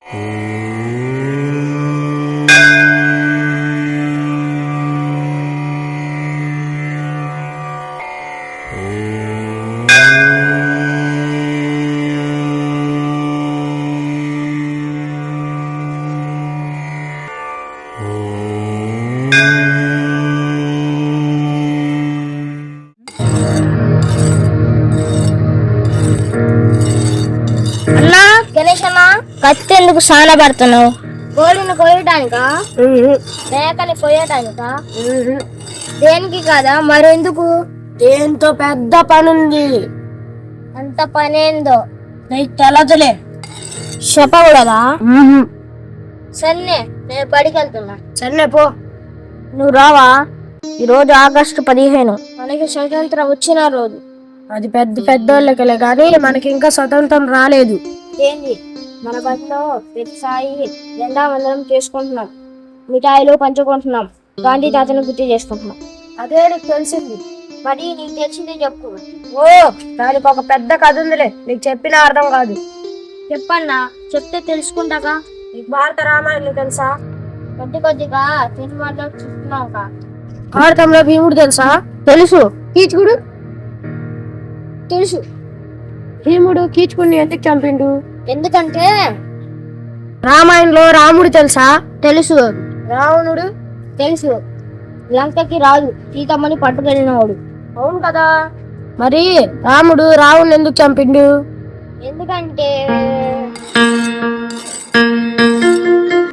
అన్నా గణేష్ అన్నా, కత్తి ఎందుకు సాన పడుతున్నావు? కోడిని కోయటానికా? మేకని కోయటానికా? దేనికి కాదా, మరెందుకు? దేంతో పెద్ద పనుంది. అంత పనేందో నీకు తెలదులే. చెప్పకూడదా? సన్నే, నేను బడికి వెళ్తున్నా. సరే పో. నువ్వు రావా? ఈరోజు ఆగస్టు 15 మనకి స్వతంత్రం వచ్చిన రోజు. అది పెద్దోళ్ళకిలే గాని మనకి ఇంకా స్వతంత్రం రాలేదు. ఏంది, మన బడిలో ప్రతిసారి జెండా వందనం చేసుకుంటున్నాం, మిఠాయిలు పంచుకుంటున్నాం, గాంధీ తాతను గుర్తు చేసుకుంటున్నాం. అదే నీకు తెలిసింది. మరి నీకు తెలిసిందే చెప్పు. ఓ, దానికి ఒక పెద్ద కథ ఉందిలే, నీకు చెప్పినా అర్థం కాదు. చెప్పన్నా, చెప్తే తెలుసుకుంటాగా. నీకు భారత రామాయణం తెలుసా? కొద్దిగా సినిమాలో చూస్తున్నావు. భారతంలో భీముడు తెలుసా? తెలుసు. కీచుకుడు తెలుసు. భీముడు కీచుకుని ఎందుకు చంపిండు? ఎందుకంటే రామాయణంలో రాముడు తెలుసా? తెలుసు. రావణుడు తెలుసు. లంకకి రాజు, సీతమ్మని పట్టుకెళ్ళినవాడు. అవును కదా. మరి రాముడు రావణుని ఎందుకు చంపిండు? ఎందుకంటే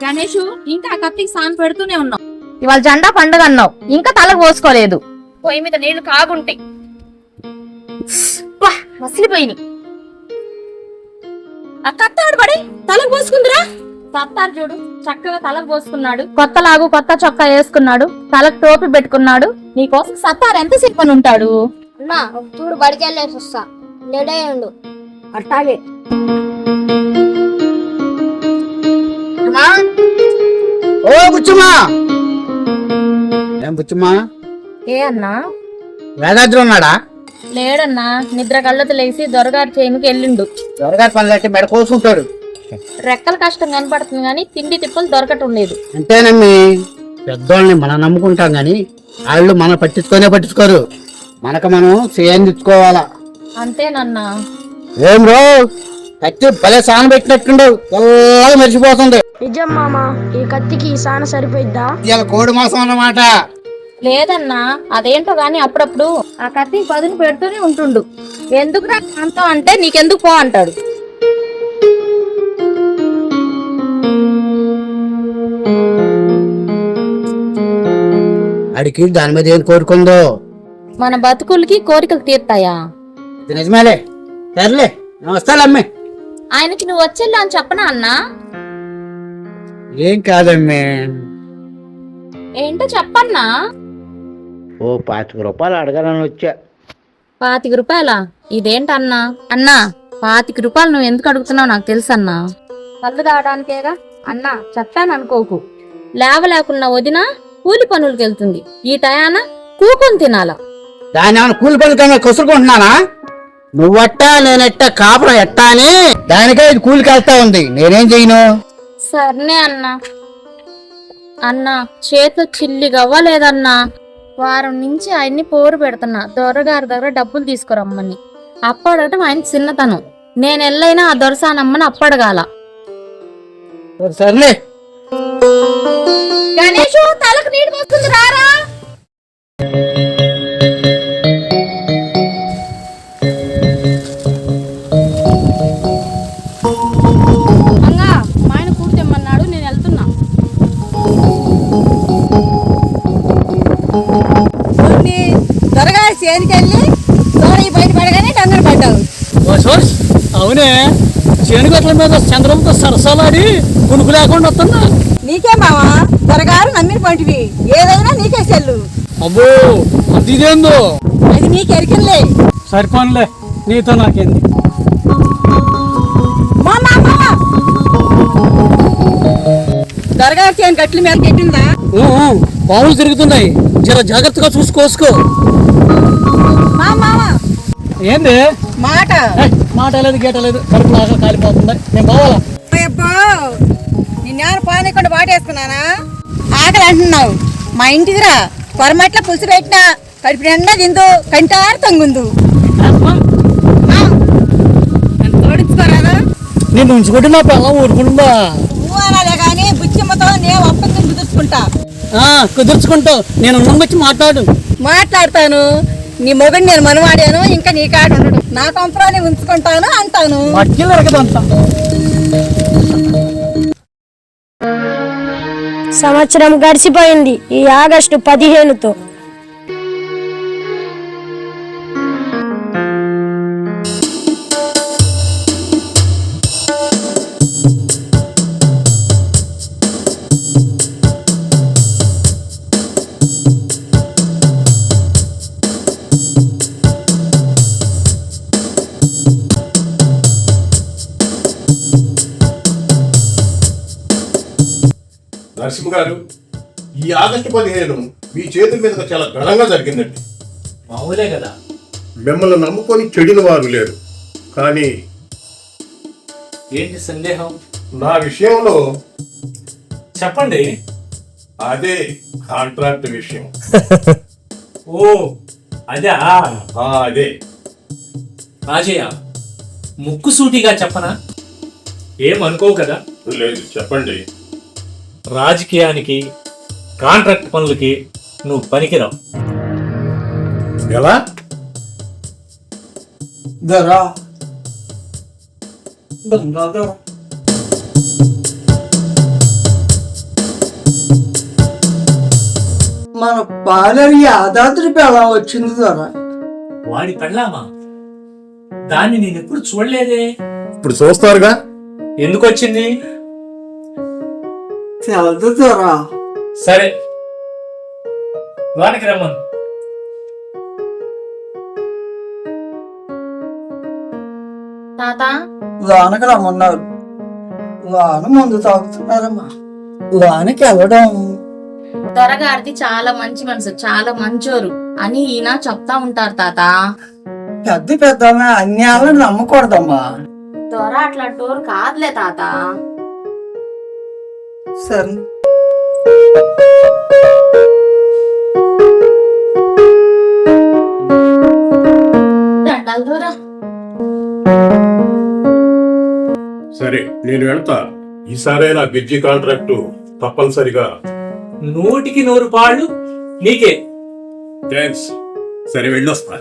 గణేషు, ఇంకా ఆ కత్తికి సాన్ పెడుతూనే ఉన్నావు. ఇవాళ జెండా పండుగ అన్నావు, ఇంకా తలకు పోసుకోలేదు. పొయ్యి మీద నీళ్లు కాగుంటాయి, మసిలిపోయినాయి. ఆ కత్తాడు పడి తలకు పోసుకుందిరా. సత్తారు చూడు, చక్కగా తలకు పోసుకున్నాడు. కొత్తలాగు కొత్త చొక్కా వేసుకున్నాడు, తలకు టోపీ పెట్టుకున్నాడు. నీకోసం సత్తారు ఎంత సిప్పని ఉంటాడు. అన్నా, ఒక చూడు బడికి వెళ్ళేసి వస్తా, లేడే ఉండు. అట్టాగే. ఓ బుచ్చమ్మా, ఏం బుచ్చమ్మా, ఏ అన్నా? వేదాద్రి ఉన్నాడా? లేడన్నా, నిద్ర కళ్ళతో లేసి దొరగారి చేనుకి వెళ్ళిండు. త్వరగా పనులంటే మెడ కోసుకుంటాడు. రెక్కల కష్టం కనపడుతుంది గాని తిండి తిప్పలు దొరకటం లేదు. అంతేనమ్మి, పెద్దోళ్ళని మనం నమ్ముకుంటాం గాని వాళ్ళు మనం పట్టించుకోరు. మనకు మనం చేయించుకోవాలా. అంతేనన్నా. ఏం రో, కత్తి భలే సాన పెట్టినట్టుండవు, తెల్లగా మెరిసిపోతుంది. నిజం మామ, ఈ కత్తికి ఈ సాన సరిపోయిద్దా? ఇవాళ కోడి మాసం అన్నమాట. లేదన్నా, అదేంటో గాని అప్పుడప్పుడు ఆ కత్తి పదును పెడుతూనే ఉంటుండు. ఎందుకు అంతా అంటే నీకెందుకు పో అంటాడు. అడికి దాని మీద ఏం కోరుకుందో. మన బతుకులకి కోరికలు తీరుతాయా? ఇది నిజమేలే. సర్లే, వస్తాలమ్మే. ఆయనకి నువ్వు వచ్చేలా అని చెప్పనా అన్నా? ఏం కాదమ్మే. ఏంటో చెప్పన్నా. ఓ 25 రూపాయలు అడగాలని వచ్చా. 25 రూపాయలా? ఇదేంటన్నా? అన్నా, 25 రూపాయలు నువ్వు ఎందుకు అడుగుతున్నావు నాకు తెలుసన్నా. కళ్ళు తాగడానికేగా అన్నా, చెప్పాను అనుకోకు. లేవలేకున్నా వదిన కూలి పనులకి వెళ్తుంది, ఈ టయాన కూకొని తినాలా? దాని ఏమైనా కూలి పనులకన్నా కసురుకుంటున్నానా? నువ్వట్టా నేనెట్టా కాపురం ఎట్టా అని దానికే ఇది కూలికి వెళ్తా ఉంది. నేనేం చెయ్యను? సర్నే అన్నా. అన్నా, చేతిలో చిల్లి గవ్వలేదన్నా. వారం నుంచి ఆయన్ని పోరు పెడుతున్నా దొరగారి దగ్గర డబ్బులు తీసుకురమ్మని. అప్పడటం ఆయన చిన్నతనం. నేను ఎల్లైనా ఆ దొరసానమ్మని అప్పడగాల. సర్లే. గణేషు, తలకు నీళ్ళు పోస్తుంది రారా. అంగా, మా ఆయన కూర్చోమన్నాడు, నేను వెళ్తున్నా. త్వరగా చేనుకెళ్ళి దూరం బయట పడగానే టంగర పడ్డావు. అవునే, చేనుగట్ల మీద చంద్రంతో సరసాలాడి కునుకు లేకుండా వస్తున్నా. నీకే మావా, త్వరగారు నమ్మిన పంటివి, ఏదైనా నీకే చెల్లు. అబ్బో, అది ఇదేందో. అది నీకెరికిలే. సరిపోనులే, నీతో నాకేంది. త్వరగా చేను గట్ల మీద పెట్టిందా? పాములు తిరుగుతున్నాయి, జర జాగ్రత్తగా చూసుకోసుకో. ఏంది మాట మాట లేదు, గీట లేదు, కడుపు లాగా కాలిపోతుంది. నేను పోవాలా? నిన్నేమైనా పానీకుండా వాటేసుకున్నానా? ఆకలి అంటున్నావు, మా ఇంటికి రా, కొరమట్ల పులుసు పెట్టినా కడుపు నిండా తిందు, కంటారు తొంగుందు. తోడించుకోరాదా? నేను ఉంచుకుంటే నా పిల్ల ఊరుకుంటుందా? నువ్వు అనాలే కానీ బుచ్చిమ్మతో నేను ఒప్పందం కుదుర్చుకుంటా. కుదుర్చుకుంటావు, నేను వచ్చి మాట్లాడు. మాట్లాడతాను, నీ మొగుడు నేను మనవాడాను, ఇంకా నీ కాడ ఉండడు. నా కంపరాన్ని ఉంచుకుంటాను అంటాను. మట్టిలో ఎరగదంతా. సంవత్సరం గడిచిపోయింది ఈ ఆగస్టు 15తో. నరసింహ గారు, ఈ ఆగస్టు 15 మీ చేతుల మీద చాలా ఘనంగా జరిగిందండి. మామూలే కదా. మిమ్మల్ని నమ్ముకొని చెడిన వారు లేరు, కానీ ఏంటి సందేహం? నా విషయంలో చెప్పండి. అదే కాంట్రాక్ట్ విషయం. ఓ అదే అదే. రాజయ్య, ముక్కుసూటిగా చెప్పనా? ఏమనుకోవు కదా? లేదు, చెప్పండి. రాజకీయానికి, కాంట్రాక్ట్ పనులకి నువ్వు పనికిరావు. ఎలా? ధరా మన పాలరి యాదాద్రి ఎలా వచ్చింది ధరా? వాడి పెళ్ళామా? దాన్ని నేను ఎప్పుడు చూడలేదే. ఇప్పుడు చూస్తారుగా. ఎందుకు వచ్చింది? తెలదు ధరా. సరే, వానికి రమ్మను. తాత, వానకి రమ్మన్నారు. వాన ముందు తాగుతున్నారమ్మా. వానకి వెళ్ళడం దొరగారిది చాలా మంచి మనసు, చాలా మంచోరు అని ఈయన చెప్తా ఉంటారు తాత. పెద్ద పెద్ద అన్యాలను నమ్మకూడదమ్మా. దొర అట్లా టోర్ కాదులే తాత. సరే, దండాలు దొర. సరే, నేను వెళ్తా. ఈసారే నా బ్రిడ్జి కాంట్రాక్టు తప్పనిసరిగా. 100కి 100 పాళ్ళు నీకే. థ్యాంక్స్. సరే, వెళ్ళొస్తా.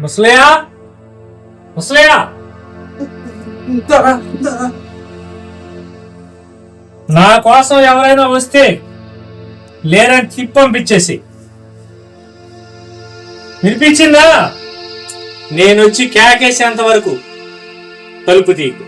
ముసలయా, ముసలయా, ధరా ధరా. నా కోసం ఎవరైనా వస్తే లేరని తిప్పంపించేసి. వినిపించిందా? నేను వచ్చి కేకేసేంత వరకు తలుపు తీకు.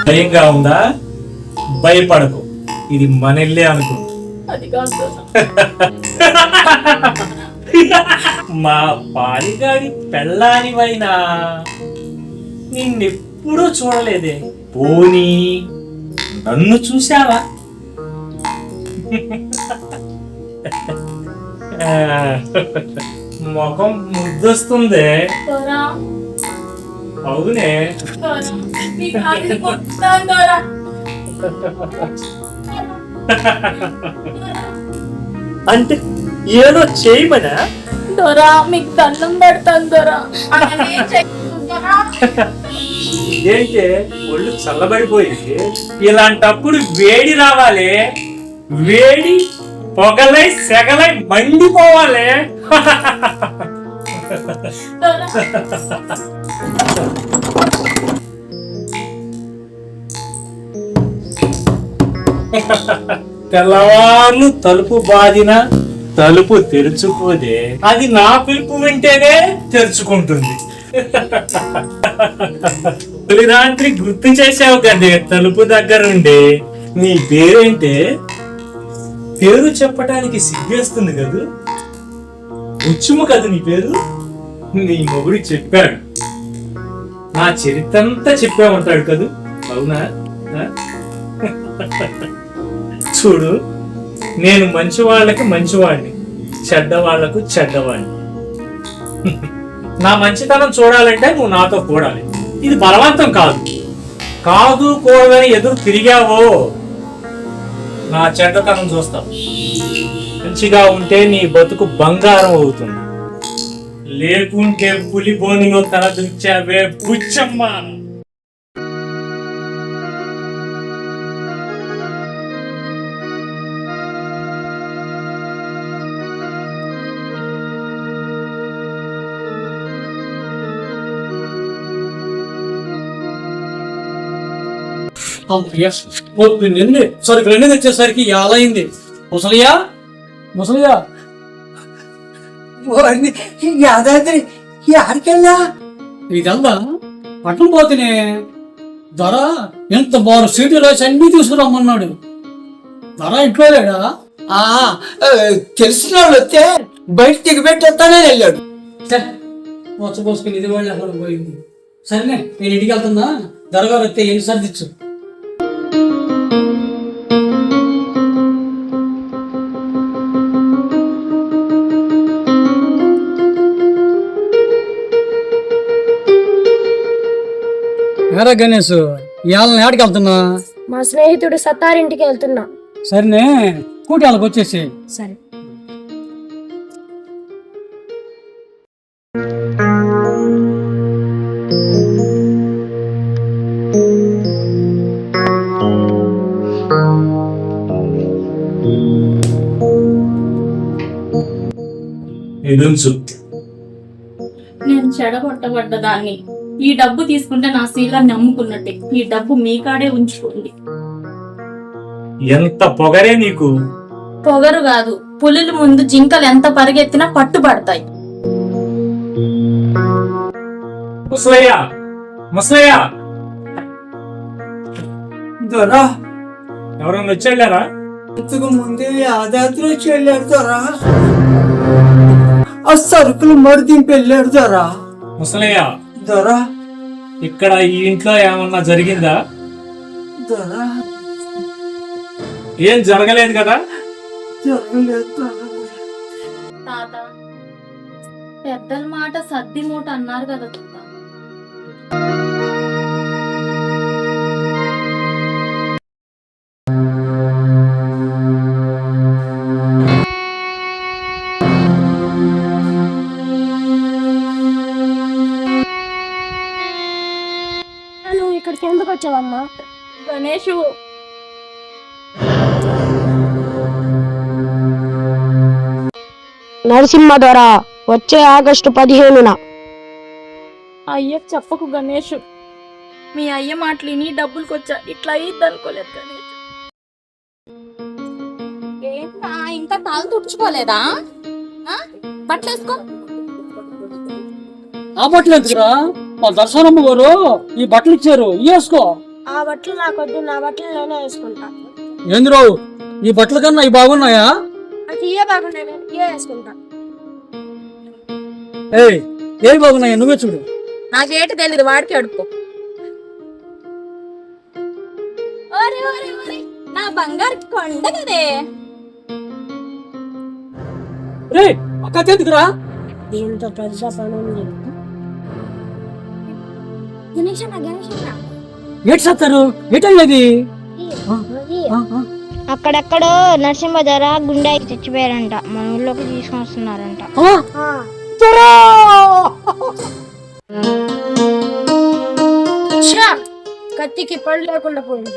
భయంగా ఉందా? భయపడకు, ఇది మన ఇల్లే అనుకో. మా పాలిగాడి పెళ్ళానివైనా నిన్నెప్పుడూ చూడలేదే. పోనీ నన్ను చూసావా? ముఖం ముద్దొస్తుందే. అవునే. అంటే ఏదో చేయమనా? దొరా మీకు దండం పెడతాను దొరా. ఏంటి ఒళ్ళు చల్లబడిపోయింది? ఇలాంటప్పుడు వేడి రావాలి, వేడి పొగలై సెగలై మండిపోవాలి. తెల్లవార్లు తలుపు బాదిన తలుపు తెరుచుకోదే, అది నా పిలుపు వింటేనే తెరుచుకుంటుంది. తొలి రాత్రి గుర్తు చేసావు కదే తలుపు దగ్గరుండి. నీ పేరేంటే? పేరు చెప్పటానికి సిగ్గేస్తుంది కదూ. ఉచ్చుము కదా నీ పేరు. నీ మొగుడు చెప్పాడు, నా చరిత్ర అంతా చెప్పామంటాడు కదూ. అవునా? ఆ? చూడు, నేను మంచి వాళ్ళకి మంచివాడిని, చెడ్డ వాళ్లకు చెడ్డవాడిని. నా మంచితనం చూడాలంటే నువ్వు నాతో కూడాలి. ఇది బలవంతం కాదు. కాదు కూడదని ఎదురు తిరిగావో నా చెడ్డతనం చూస్తావు. మంచిగా ఉంటే నీ బతుకు బంగారం అవుతుంది, లేకుంటే పులి బోనిలో తల దుచ్చావే బుచ్చమ్మ. పొద్దున్నే సరుకులన్నీ తెచ్చేసరికి ఎలా అయింది? ముసలియా ముసలియా వారిని యాదాద్రి యాడికెళ్ళా ఇదల్లా పట్టణం పోతేనే ధర ఎంత బారు సీటు రాసి అన్ని తీసుకురమ్మన్నాడు. ధర ఇంట్లో లేడా? తెలిసిన వాళ్ళు వస్తే బయట దిగబెట్టేస్తానే వెళ్ళాడు. పోసుకుని ఇది వాళ్ళు అక్కడ పోయింది. సరేనే, నేను ఇంటికి వెళ్తున్నా. ధరగారు వస్తే ఎన్ని సర్దిచ్చు. ఏరా గణేష్, ఇవాళ ఏడికి వెళ్తున్నా? మా స్నేహితుడు సత్తారింటికి వెళ్తున్నా. సరేనే, కూటి వాళ్ళకి వచ్చేసి. సరే. ఇదుంచు. నేను చెడగొట్టబడ్డ దాన్ని. ఈ డబ్బు తీసుకుంటే నా శీలాన్ని అమ్ముకున్నట్టే. ఈ డబ్బు మీ కాడే ఉంచుకోండి. ఎంత పొగరే నీకు. పొగరు కాదు, పులుల ముందు జింకలు ఎంత పరిగెత్తినా పట్టుబడతాయి. ముసలయ్య, ముసలయ్య, దొరా ఎవరన్నా వచ్చాడారా? ఇంతకు ముందే యాదాద్రి వచ్చి వెళ్ళాడు దొరా. ఆ సరుకులు మరి దింపి వెళ్ళాడు దొరా. ముసలయ్య, దొరా ఇక్కడ ఈ ఇంట్లో ఏమన్నా జరిగిందా? దొరా ఏం జరగలేదు కదా? జరగలేదు దొరా. తాత, పెద్దల మాట సద్ది మూట అన్నారు కదా తాత. నువ్వు ఇక్కడికి ఎందుకు వచ్చావమ్మా? గణేషు, నరసింహ ద్వారా వచ్చే ఆగస్టు 15న. అయ్యకు చెప్పకు గణేషు. మీ అయ్య మాటలు విని డబ్బులకొచ్చా. ఇట్లా అయ్యిద్ది అనుకోలేదు గణేష్. ఏంటా ఇంకా తాళ్ళు తుడుచుకోలేదా? బట్టలేసుకో. ఆ బట్టలు ఎందుకురా? మా దర్శనమ్మ గారు ఈ బట్టలు ఇచ్చారు, వేసుకో. ఆ బట్టలు నాకొద్దు, నా బట్టలు నేనే వేసుకుంటా. ఏంద్రావు, ఈ బట్టల కన్నా ఇవి బాగున్నాయా? నాకు ఇవే బాగున్నాయి, నేను ఇవే వేసుకుంటా. ఏవి బాగున్నాయా? నువ్వే చూడు. నాకేటి తెలీదు, వాడికి అడుక్కో. నా బంగారు కొండ కదే. రే అక్క ఎందుకురా? దీంతో పెద్ద పని ఉంది. ఏటి చేస్తారు? ఏటది? అక్కడెక్కడో నరసింహ ధర గుండె చచ్చిపోయారంట, మన ఊళ్ళోకి తీసుకొని వస్తున్నారంట. కత్తికి పళ్ళు లేకుండా పోయింది.